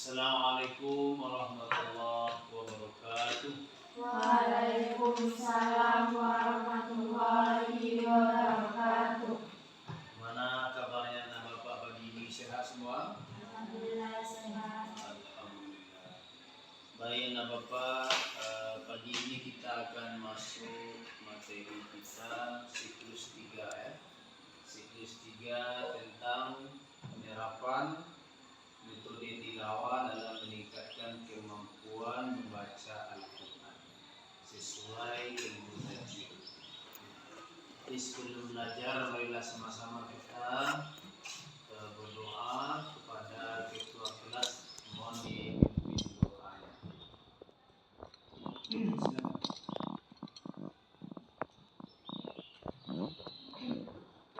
Assalamualaikum warahmatullahi wabarakatuh. Waalaikumsalam warahmatullahi wabarakatuh. Mana kabarnya anak bapak pagi ini, sehat semua? Alhamdulillah sehat. Alhamdulillah. Baik anak bapak, pagi ini kita akan masuk materi kita siklus 3 ya. Siklus 3 tentang penerapan metode tilawah dalam meningkatkan kemampuan membaca Al-Quran sesuai ilmu tajwid. Jadi sebelum belajar, marilah sama-sama kita berdoa kepada ketua kelas. Mohon dipimpin doanya. Silakan.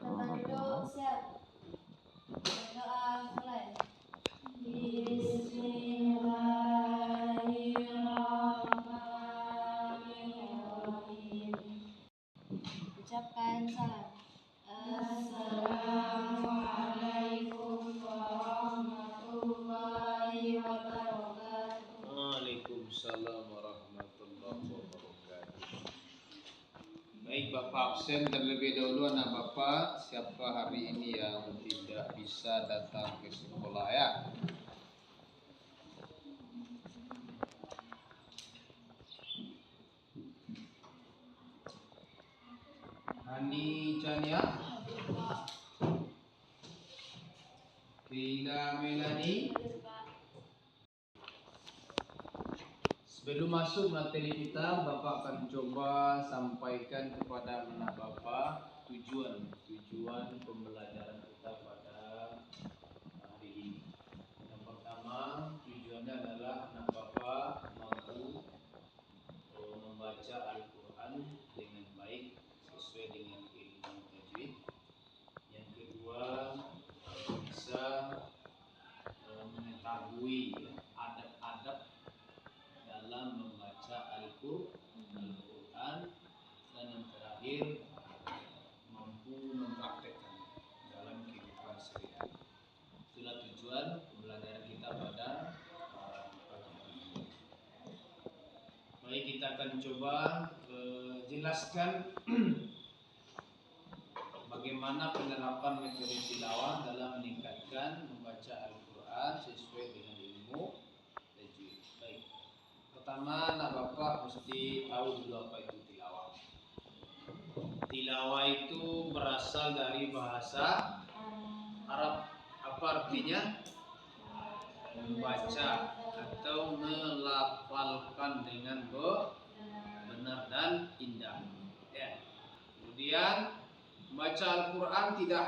Bapak duduk siap. Berdoa mulai. Bismillahirrahmanirrahim. Ucapkan salam. Assalamualaikum warahmatullahi wabarakatuh. Waalaikumsalam warahmatullahi wabarakatuh. Baik, Bapak absen terlebih dahulu. Anak Bapak, siapa hari ini yang tidak bisa datang ke sekolah ya? Hani Chania, Kila Melani. Sebelum masuk materi kita, Bapak akan coba sampaikan kepada anak Bapak tujuan pembelajaran kita pada hari ini. Yang pertama, tujuannya adalah anak Bapak mampu membaca Al-Quran dengan baik sesuai dengan ilmu tajwid. Yang kedua, bisa mengetahui adab-adab dalam membaca Al-Quran. Dan yang terakhir, mampu mempraktekkan dalam kehidupan sehari-hari. Itulah tujuan pembelajaran kita pada pagi ini. Baik, kita akan coba jelaskan bagaimana penerapan metode tilawah dalam meningkatkan membaca Al-Quran sesuai dengan ilmu tajwid. Baik. Pertama, anak Bapak mesti tahu dulu apa itu tilawah. Tilawah itu berasal dari bahasa Arab. Apa artinya? Membaca atau melafalkan dengan benar dan indah. Ya. Kemudian membaca Al-Quran tidak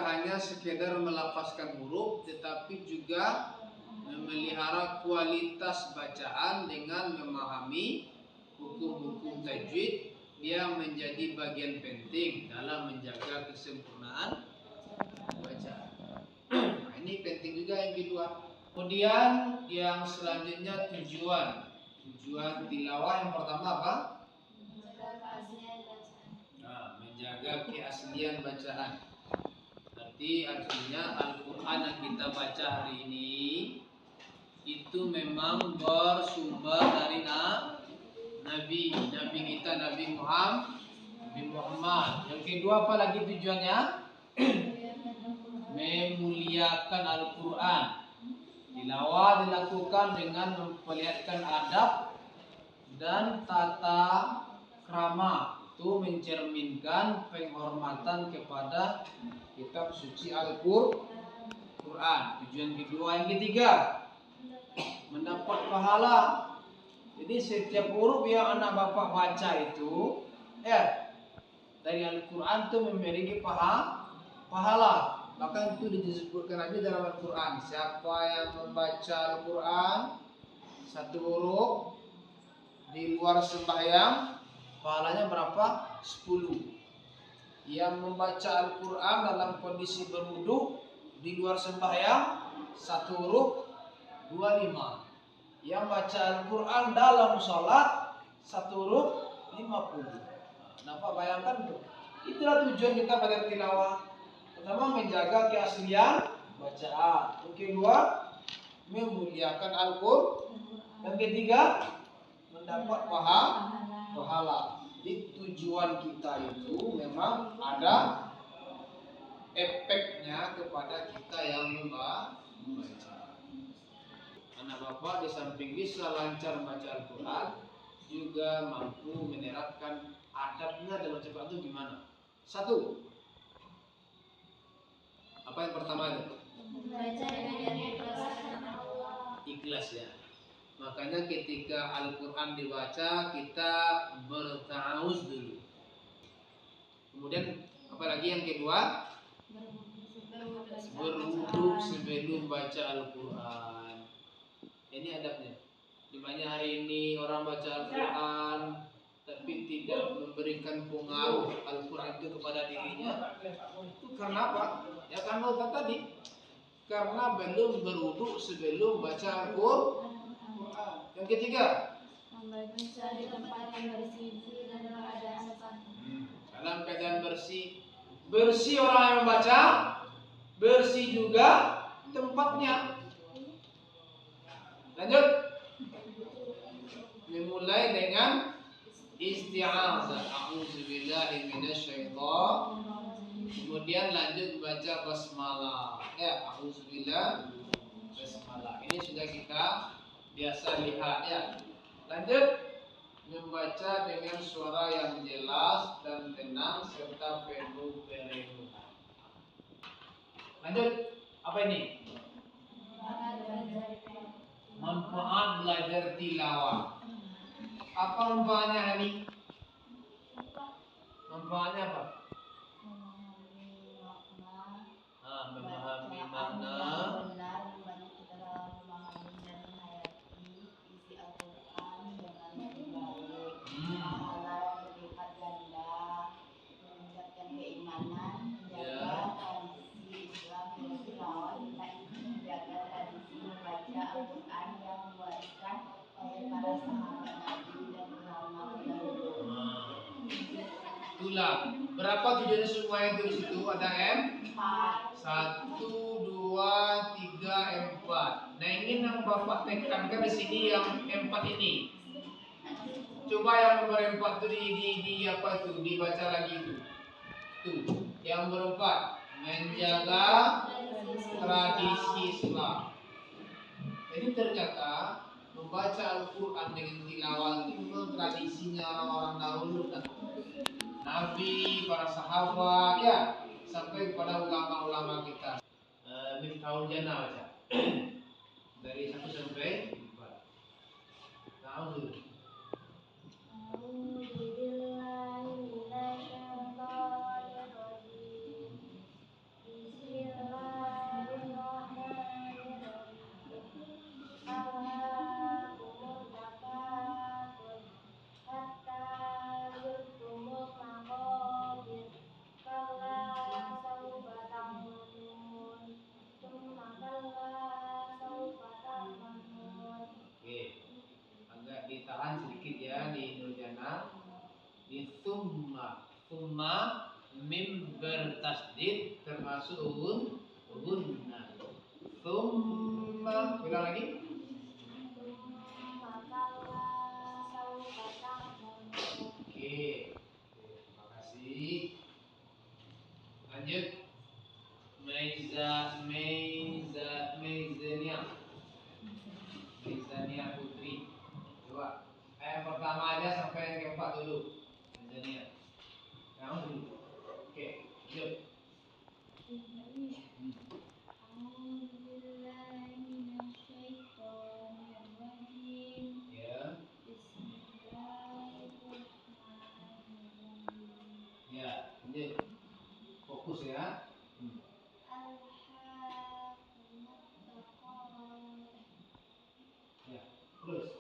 hanya sekedar melafazkan huruf, tetapi juga memelihara kualitas bacaan dengan memahami hukum-hukum tajwid yang menjadi bagian penting dalam menjaga kesempurnaan bacaan. Nah, ini penting juga yang kedua. Kemudian yang selanjutnya tujuan tilawah yang pertama apa? Menjaga keaslian bacaan. Berarti artinya Al-Quran yang kita baca hari ini itu memang bersumber dari Nabi kita, Nabi Muhammad. Yang kedua apa lagi tujuannya? Memuliakan Al-Quran. Tilawah dilakukan dengan memperlihatkan adab dan tata krama. Itu mencerminkan penghormatan kepada kitab suci Al-Quran. Tujuan kedua. Yang ketiga, mendapat pahala. Jadi setiap huruf yang anak Bapak baca itu dari Al-Quran itu memiliki pahala. Bahkan itu disebutkan aja dalam Al-Quran. Siapa yang membaca Al-Quran satu huruf di luar sembahyang, pahalanya berapa? 10. Yang membaca Al-Quran dalam kondisi berwudu di luar sembahyang satu huruf 25. Yang baca Al-Quran dalam sholat satu huruf 50. Dapat bayangkan tuh. Itulah tujuan kita pada tilawah. Pertama, menjaga keaslian bacaan. Yang kedua, memuliakan Al-Qur'an. Yang ketiga, mendapat pahala. Jadi tujuan kita itu memang ada efeknya kepada kita yang membaca. Anak bapak di samping bisa lancar membaca Al-Quran, juga mampu menerapkan adabnya dalam baca itu gimana? Satu, apa yang pertama itu? Membaca dengan ikhlas karena Allah. Ikhlas ya. Makanya ketika Al-Quran dibaca kita berta'awuz dulu. Kemudian apalagi yang kedua? Berwudu sebelum baca Al-Quran. Ini adabnya. Di banyak hari ini orang baca Al-Quran tapi tidak memberikan pengaruh Al-Quran itu kepada dirinya. Itu karena apa? Ya karena tadi, karena belum berwudu sebelum baca Al-Quran. Yang ketiga, Membaca di tempat yang bersih dan keadaan dalam keadaan bersih. Bersih orang yang membaca, bersih juga tempatnya. Lanjut. Dimulai dengan isti'adzah. A'udzubillahi minasyaitonir. Kemudian lanjut baca basmalah. Ya, a'udzubillah basmalah. Ini sudah kita biasa lihat ya. Lanjut, membaca dengan suara yang jelas dan tenang serta penuh kerenuhan. Lanjut, apa ini? Manfaat belajar tilawah. Apa manfaatnya ini? Manfaatnya apa? Memahami makna. benar, membantu kita dalam memahami dan menghayati isi Al-Quran dengan lebih baik. Pahala yang berlipat ganda, meningkatkan keimanan, menjaga tradisi Islam yang tilawah, kita ingin menjaga tradisi membaca Al-Quran yang diwariskan oleh para sahabat Nabi dan ulama terdahulu. Itulah. Berapa tujuannya semua itu di situ? Ada M? 4. 1, 2, 3, 4. Nah ini yang Bapak tekankan di sini yang 4 ini. Coba yang nomor 4 itu di apa itu? Dibaca lagi itu. Tuh, yang berempat, menjaga tradisi Islam. Jadi ternyata membaca Al-Quran dengan tilawah itu memang tradisinya orang-orang dahulu kan. Nabi, para sahabat, ya, sampai kepada ulama-ulama kita. Miftahul Jannah baca. Dari 1 sampai 4. Ta'awudz. Agak ditahan sedikit ya di Nurjana. Di thumma mim bertasdid termasuk unna. Thumma ulang lagi. Oke. Terima kasih. Lanjut. Meizania Putri. Coba. Yang pertama aja sampai yang keempat dulu. Meizania. Kamu dulu. Oke. Lanjut. Ya. Ya. Lanjut. Fokus ya. Ya. Terus.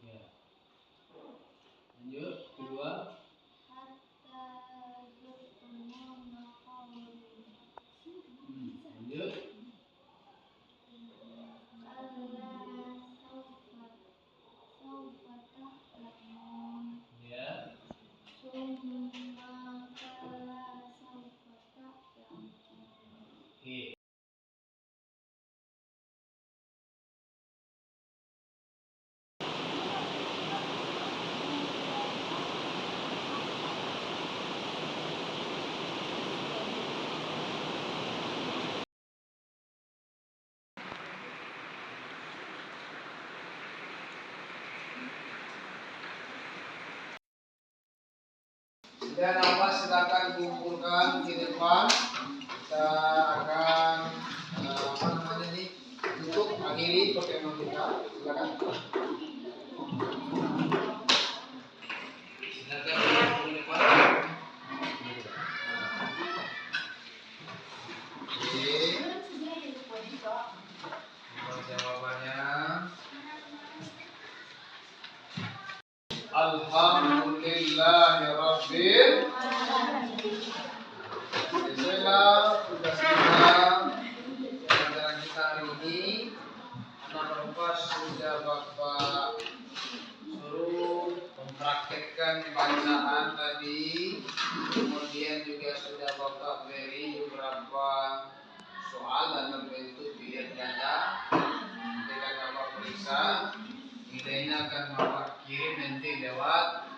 Ya. Lanjut. Kedua. Oke. Sudah nampak, silakan kumpulkan di depan. Kita akan apa namanya ini, tutup akhiri pertemuan kita. Silakan. Silakan kumpul di depan. Oke. Jawabannya. Alhamdulillahirabbil. Sesuailah tugas kita. Pelajaran kita hari ini, anak Bapak sudah Bapak suruh mempraktekkan bacaan tadi, kemudian juga sudah Bapak beri beberapa soal dalam bentuk pilihan ganda. Ketika Bapak periksa, nilainya akan Bapak kirim nanti lewat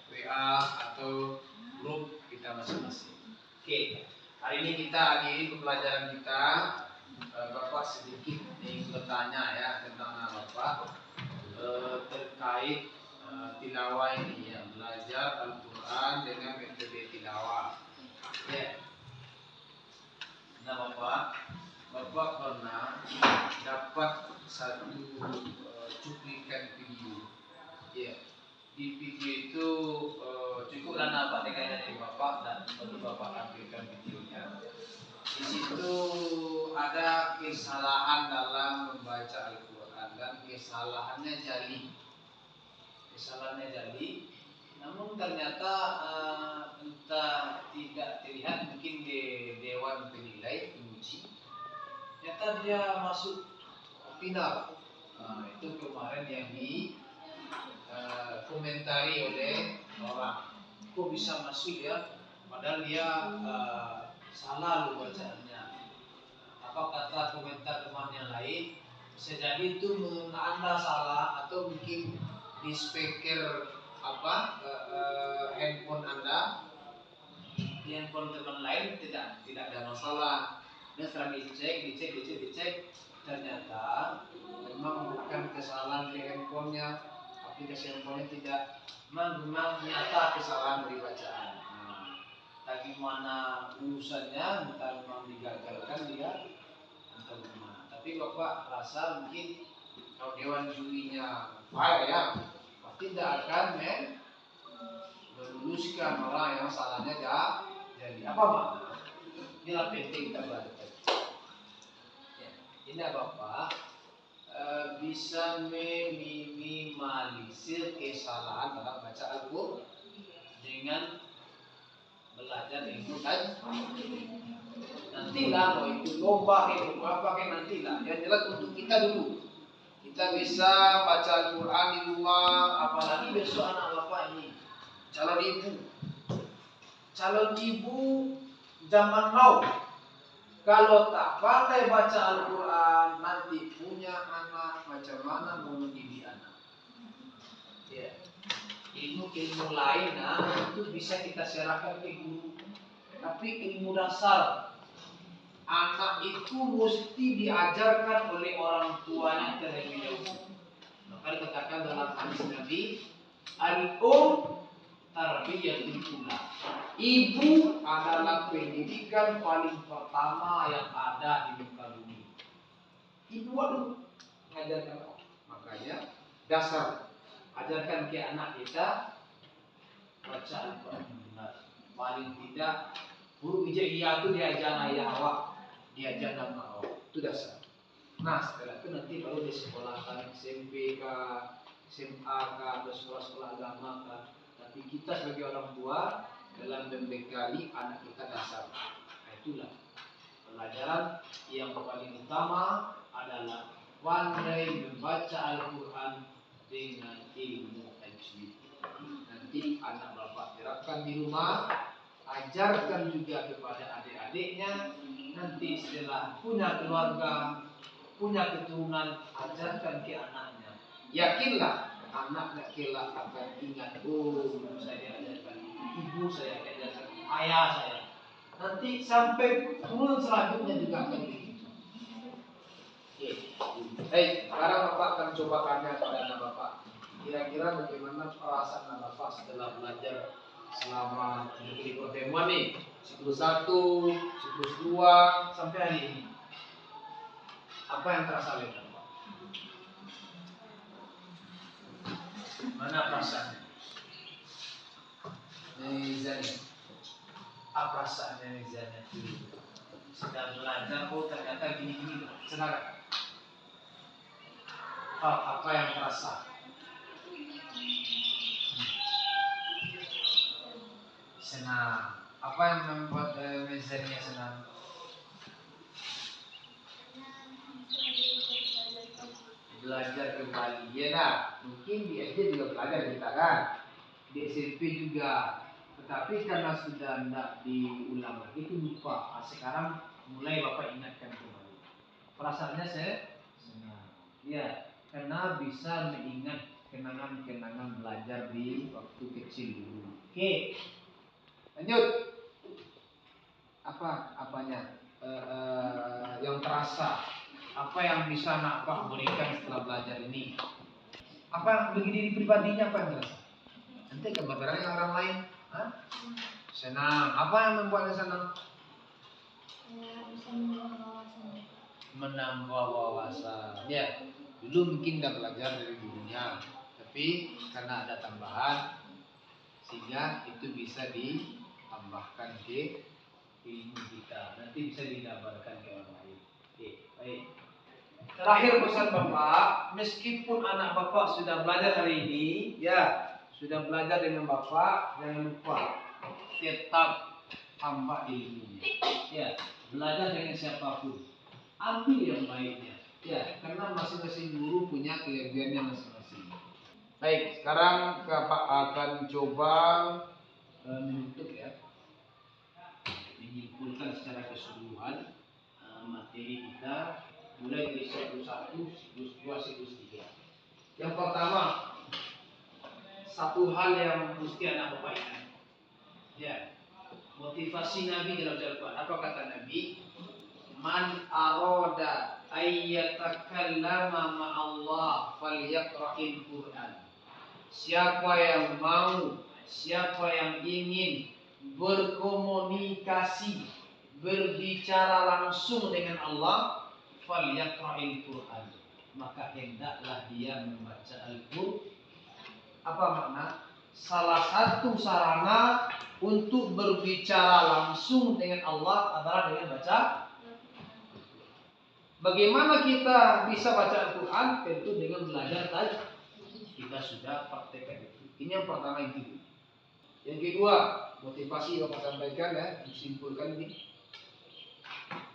WA atau grup kita masing-masing. Oke, hari ini kita akhiri pembelajaran kita. Bapak sedikit ingin bertanya ya tentang Bapak terkait tilawah ini ya, belajar Al-Quran dengan metode tilawah. Ya. Nah Bapak pernah dapat satu cuplikan video. Ya. Di video itu cukuplah nampak dengan dari Bapak dan lalu Bapak tampilkan videonya. Di situ ada kesalahan dalam membaca Al-Quran dan kesalahannya jali. Namun ternyata entah tidak terlihat mungkin di Dewan Penilai Penguji. Ternyata dia masuk final. Itu kemarin yang di komentari oleh orang, kok bisa masuk ya, padahal dia salah lu bacaannya. Apa kata komentar teman yang lain, bisa jadi itu Anda salah atau mungkin di speaker handphone Anda, di handphone teman lain tidak ada masalah. Dan setelah dicek, ternyata memang bukan kesalahan di handphonenya, aplikasi handphonenya tidak, memang nyata kesalahan dari bacaan. Bagaimana urusannya, entah memang digagalkan dia atau gimana. Tapi Bapak rasa mungkin kalau dewan jurinya fair ya, pasti tidak akan meluluskan orang yang salahnya jadi. Apa makna? Inilah penting kita belajar. Ya, ini Bapak bisa meminimalisir kesalahan dalam baca Al-Quran dengan belajar ilmu tajwid. Nantilah mau itu lomba ilmu apa nantilah. Yang jelas untuk kita dulu, kita bisa baca Al-Quran di rumah, apalagi besok anak bapak ini calon ibu zaman now. Kalau tak pandai baca Al-Quran, nanti punya anak macam mana mau mendidik anak? Ya. Ilmu lain itu bisa kita serahkan ke guru. Tapi ilmu dasar, anak itu mesti diajarkan oleh orang tuanya terlebih dahulu. Maka dikatakan dalam hadis Nabi, tarbiyatul ula. Ibu adalah pendidikan paling pertama yang ada di muka bumi. Ibu mengajarkan. Makanya dasar, ajarkan ke anak kita baca Al-Quran benar. Paling tidak huruf hijaiyah itu diajar ayah awak, diajar nama awak. Itu dasar. Nah setelah itu nanti kalau di sekolah SMP kah, SMA kah, atau sekolah-sekolah agama kah, tapi kita sebagai orang tua dalam membekali anak kita dasar. Nah, itulah pelajaran yang paling utama adalah pandai membaca Al-Quran dengan ilmu tajwid. Nanti anak bapak terapkan di rumah, ajarkan juga kepada adik-adiknya. Nanti setelah punya keluarga, punya keturunan, ajarkan ke anaknya. Yakinlah anaknya kelak akan ingat, oh saya diajarkan ibu saya, diajarkan ayah saya. Nanti sampai turun selanjutnya juga akan begitu. Baik, sekarang bapak akan coba tanya pada anak bapak. Kira-kira bagaimana perasaan anak bapak setelah belajar selama di pertemuan nih, siklus 1, siklus 2 sampai hari ini? Apa yang terasa oleh bapak? Mana perasaannya? Mizannya. Apa perasaannya Mizannya? Sedang belajar, oh ternyata gini-gini. Silakan. Oh, apa yang terasa? Senang. Apa yang membuat Mizannya senang? Belajar kembali. Ya dah, mungkin di SD juga belajar kita kan, di SMP juga. Tetapi karena sudah tidak diulang lagi itu lupa. Sekarang mulai bapak ingatkan kembali. Perasaannya saya senang. Ya, karena bisa mengingat kenangan-kenangan belajar di waktu kecil dulu. Oke, lanjut. Apanya? Yang terasa. Apa yang bisa nak Pak berikan setelah belajar ini? Apa yang bagi diri pribadinya apa yang terasa? Nanti kebetulan yang orang lain, senang. Apa yang membuatnya senang? Bisa menambah wawasan. Menambah wawasan. Ya, dulu mungkin tidak belajar dari gurunya, tapi karena ada tambahan, sehingga itu bisa ditambahkan ke ilmu kita. Nanti bisa didapatkan ke orang lain. Oke, baik. Terakhir pesan bapak, meskipun anak bapak sudah belajar hari ini, ya sudah belajar dengan bapak, jangan lupa tetap tambah ilmunya. Ya, belajar dengan siapapun, ambil yang baiknya. Ya, karena masing-masing guru punya kelebihannya masing-masing. Baik, sekarang bapak akan coba menutup ya, menyimpulkan secara keseluruhan materi kita. Mulai dari siklus 1, siklus 2, siklus 3. Yang pertama, satu hal yang mesti anak bapak ingat. Ya, motivasi Nabi dalam Al-Quran. Apa kata Nabi? Man arada ayyatakallama ma'allah falyaqra'il Qur'an. Siapa yang mau, siapa yang ingin berkomunikasi, berbicara langsung dengan Allah, falyaqra'il Qur'an, maka hendaklah dia membaca Al-Qur'an. Apa makna? Salah satu sarana untuk berbicara langsung dengan Allah adalah dengan baca. Bagaimana kita bisa baca Al-Qur'an? Tentu dengan belajar tadi. Kita sudah praktekkan itu. Ini yang pertama itu. Yang kedua, motivasi Bapak sampaikan ya, disimpulkan ini.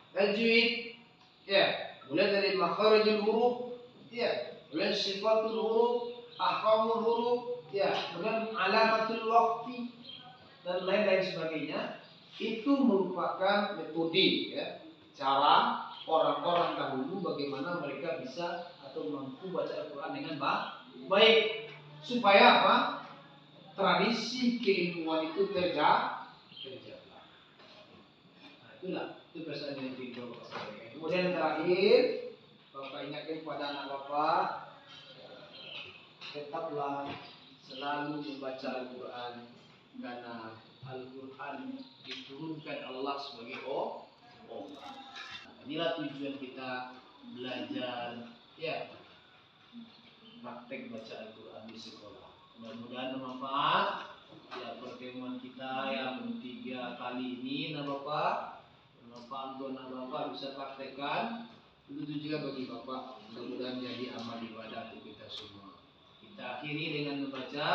Tajwid. Ya, mulai dari makharijul huruf, ya, mulai sifatul huruf, ahkamul huruf, ya, kemudian alamatul waqfi dan lain-lain sebagainya. Itu merupakan metode ya, cara orang-orang dahulu bagaimana mereka bisa atau mampu baca Al-Quran dengan baik, supaya apa? Tradisi keilmuan itu terjaga. Nah, itulah itu pesan yang kedua Bapak sampaikan. Kemudian terakhir, Bapak ingatkan kepada anak Bapak, tetaplah selalu membaca Al-Quran, karena Al-Quran diturunkan Allah sebagai obat. Inilah tujuan kita belajar, ya, praktek baca Al-Quran di sekolah. Mudah-mudahan bermanfaat. Ya, pertemuan kita yang 3 kali ini, nah Bapak, bermanfaat untuk anak Bapak bisa praktekkan. Begitu juga bagi Bapak, mudah-mudahan jadi amal ibadah untuk kita semua. Kita akhiri dengan membaca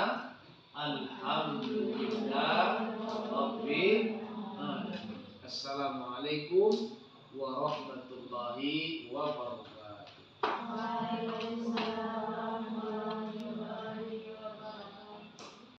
Alhamdulillah Rabbil Alamin. Assalamualaikum warahmatullahi wabarakatuh. Waalaikumsalam.